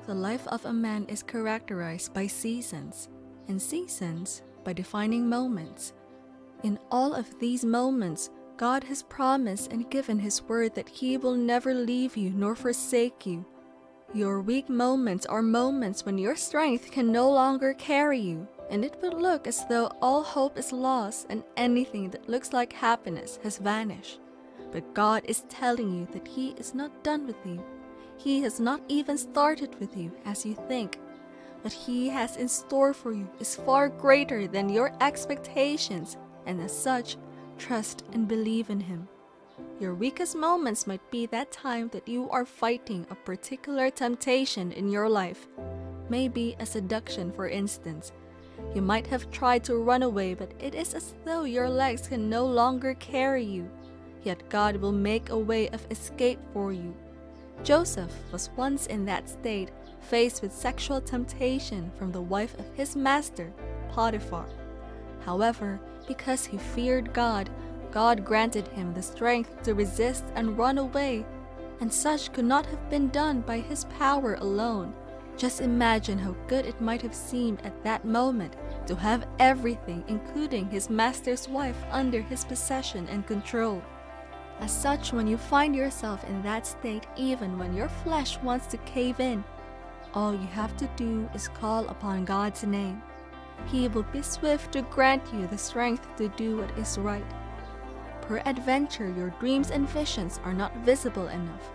The life of a man is characterized by seasons, and seasons by defining moments. In all of these moments, God has promised and given His word that He will never leave you nor forsake you. Your weak moments are moments when your strength can no longer carry you, and it would look as though all hope is lost and anything that looks like happiness has vanished. But God is telling you that He is not done with you. He has not even started with you as you think. What He has in store for you is far greater than your expectations, and as such, trust and believe in Him. Your weakest moments might be that time that you are fighting a particular temptation in your life. Maybe a seduction, for instance. You might have tried to run away, but it is as though your legs can no longer carry you. Yet God will make a way of escape for you. Joseph was once in that state, faced with sexual temptation from the wife of his master, Potiphar. However, because he feared God, God granted him the strength to resist and run away, and such could not have been done by his power alone. Just imagine how good it might have seemed at that moment to have everything, including his master's wife, under his possession and control. As such, when you find yourself in that state, even when your flesh wants to cave in, all you have to do is call upon God's name. He will be swift to grant you the strength to do what is right. Peradventure, your dreams and visions are not visible enough.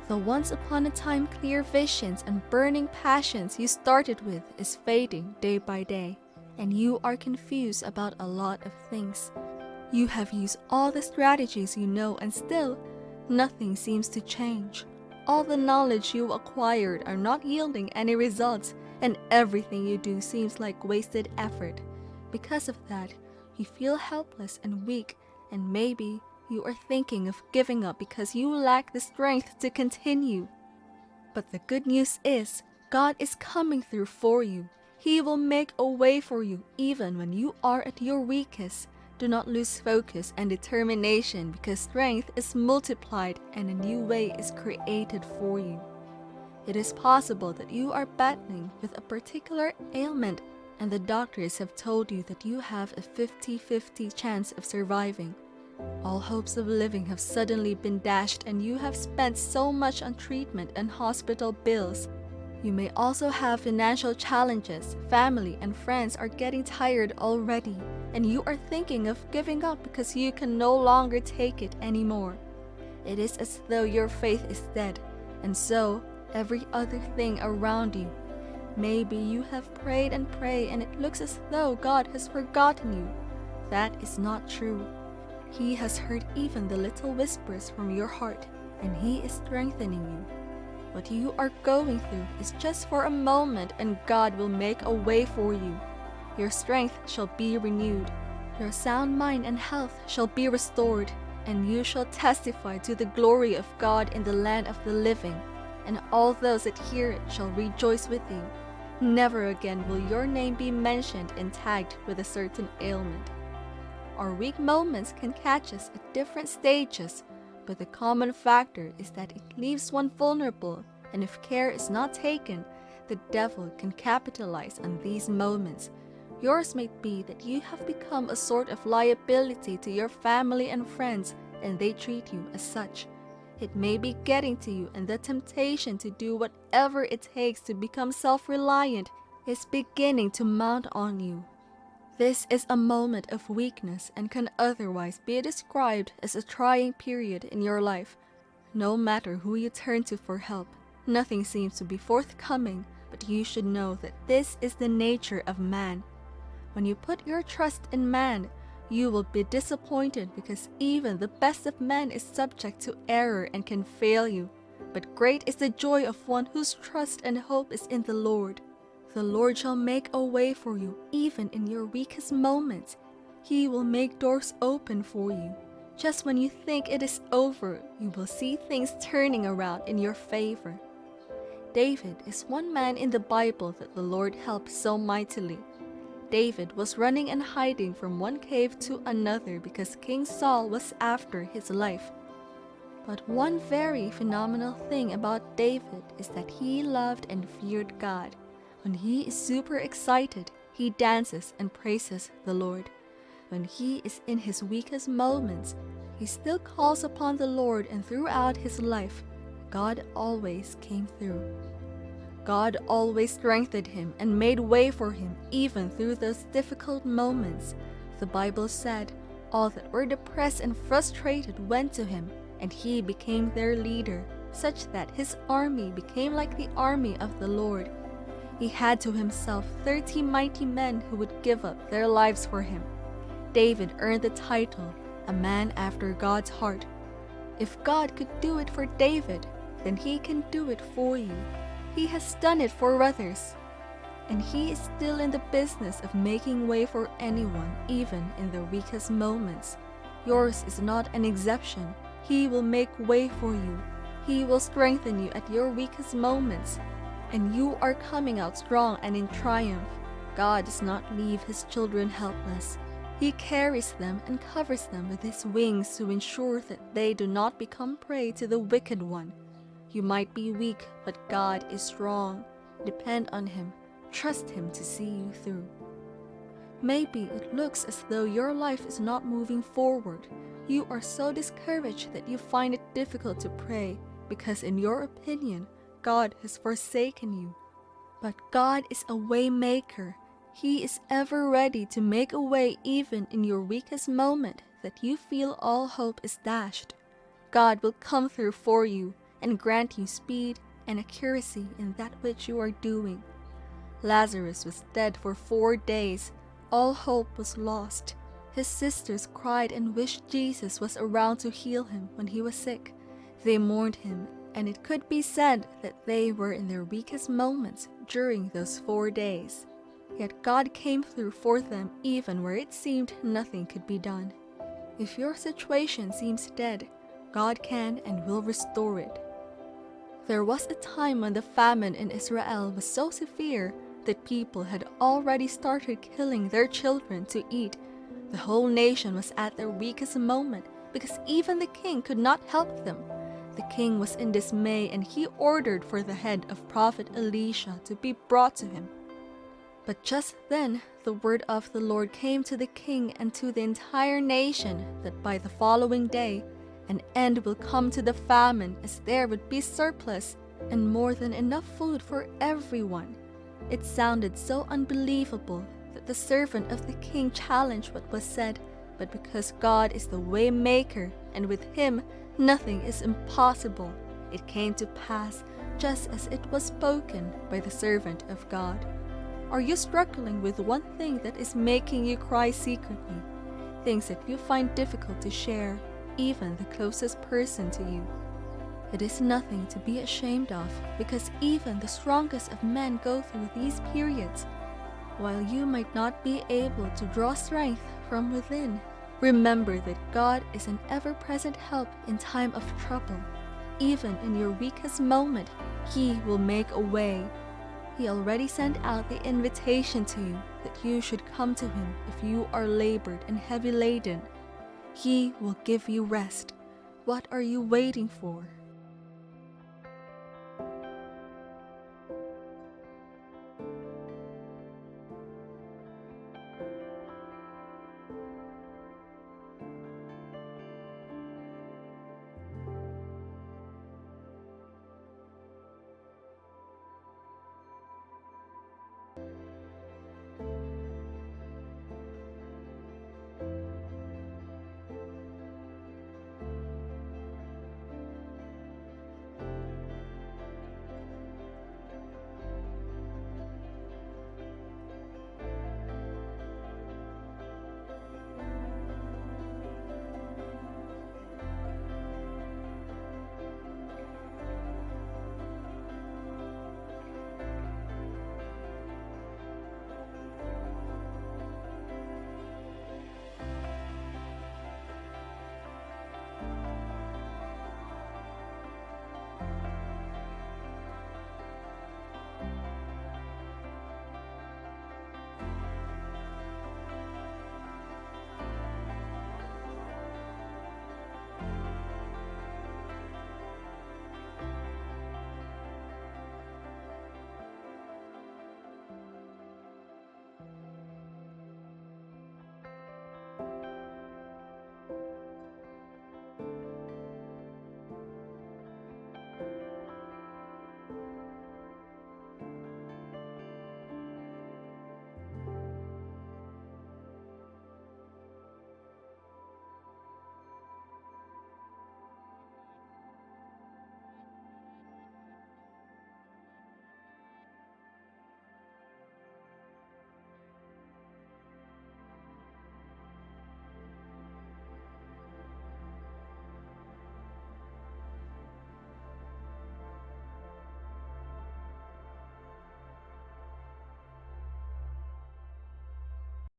The once upon a time clear visions and burning passions you started with is fading day by day, and you are confused about a lot of things. You have used all the strategies you know, and still, nothing seems to change. All the knowledge you acquired are not yielding any results, and everything you do seems like wasted effort. Because of that, you feel helpless and weak, and maybe you are thinking of giving up because you lack the strength to continue. But the good news is, God is coming through for you. He will make a way for you even when you are at your weakest. Do not lose focus and determination, because strength is multiplied and a new way is created for you. It is possible that you are battling with a particular ailment, and the doctors have told you that you have a 50-50 chance of surviving. All hopes of living have suddenly been dashed, and you have spent so much on treatment and hospital bills. You may also have financial challenges. Family and friends are getting tired already, and you are thinking of giving up because you can no longer take it anymore. It is as though your faith is dead, and so every other thing around you. Maybe you have prayed and prayed, and it looks as though God has forgotten you. That is not true. He has heard even the little whispers from your heart, and He is strengthening you. What you are going through is just for a moment, and God will make a way for you. Your strength shall be renewed. Your sound mind and health shall be restored, and you shall testify to the glory of God in the land of the living, and all those that hear it shall rejoice with you. Never again will your name be mentioned and tagged with a certain ailment. Our weak moments can catch us at different stages, but the common factor is that it leaves one vulnerable, and if care is not taken, the devil can capitalize on these moments. Yours may be that you have become a sort of liability to your family and friends, and they treat you as such. It may be getting to you, and the temptation to do whatever it takes to become self-reliant is beginning to mount on you. This is a moment of weakness and can otherwise be described as a trying period in your life. No matter who you turn to for help, nothing seems to be forthcoming, but you should know that this is the nature of man. When you put your trust in man, you will be disappointed, because even the best of men is subject to error and can fail you. But great is the joy of one whose trust and hope is in the Lord. The Lord shall make a way for you, even in your weakest moments. He will make doors open for you. Just when you think it is over, you will see things turning around in your favor. David is one man in the Bible that the Lord helped so mightily. David was running and hiding from one cave to another because King Saul was after his life. But one very phenomenal thing about David is that he loved and feared God. When he is super excited, he dances and praises the Lord. When he is in his weakest moments, he still calls upon the Lord, and throughout his life, God always came through. God always strengthened him and made way for him even through those difficult moments. The Bible said, all that were depressed and frustrated went to him, and he became their leader, such that his army became like the army of the Lord. He had to himself 30 mighty men who would give up their lives for him. David earned the title, a man after God's heart. If God could do it for David, then he can do it for you. He has done it for others, and he is still in the business of making way for anyone, even in their weakest moments. Yours is not an exception. He will make way for you. He will strengthen you at your weakest moments, and you are coming out strong and in triumph. God does not leave his children helpless. He carries them and covers them with his wings to ensure that they do not become prey to the wicked one. You might be weak, but God is strong. Depend on him. Trust him to see you through. Maybe it looks as though your life is not moving forward. You are so discouraged that you find it difficult to pray because, in your opinion, God has forsaken you. But God is a way maker. He is ever ready to make a way even in your weakest moment that you feel all hope is dashed. God will come through for you and grant you speed and accuracy in that which you are doing. Lazarus was dead for 4 days. All hope was lost. His sisters cried and wished Jesus was around to heal him when he was sick. They mourned him, and it could be said that they were in their weakest moments during those 4 days. Yet God came through for them even where it seemed nothing could be done. If your situation seems dead, God can and will restore it. There was a time when the famine in Israel was so severe that people had already started killing their children to eat. The whole nation was at their weakest moment because even the king could not help them. The king was in dismay, and he ordered for the head of prophet Elisha to be brought to him. But just then the word of the Lord came to the king and to the entire nation that by the following day an end will come to the famine, as there would be surplus and more than enough food for everyone. It sounded so unbelievable that the servant of the king challenged what was said, but because God is the way maker and with him nothing is impossible, it came to pass just as it was spoken by the servant of God. Are you struggling with one thing that is making you cry secretly? Things that you find difficult to share, even the closest person to you? It is nothing to be ashamed of, because even the strongest of men go through these periods. While you might not be able to draw strength from within, remember that God is an ever-present help in time of trouble. Even in your weakest moment, He will make a way. He already sent out the invitation to you that you should come to Him if you are labored and heavy laden. He will give you rest. What are you waiting for?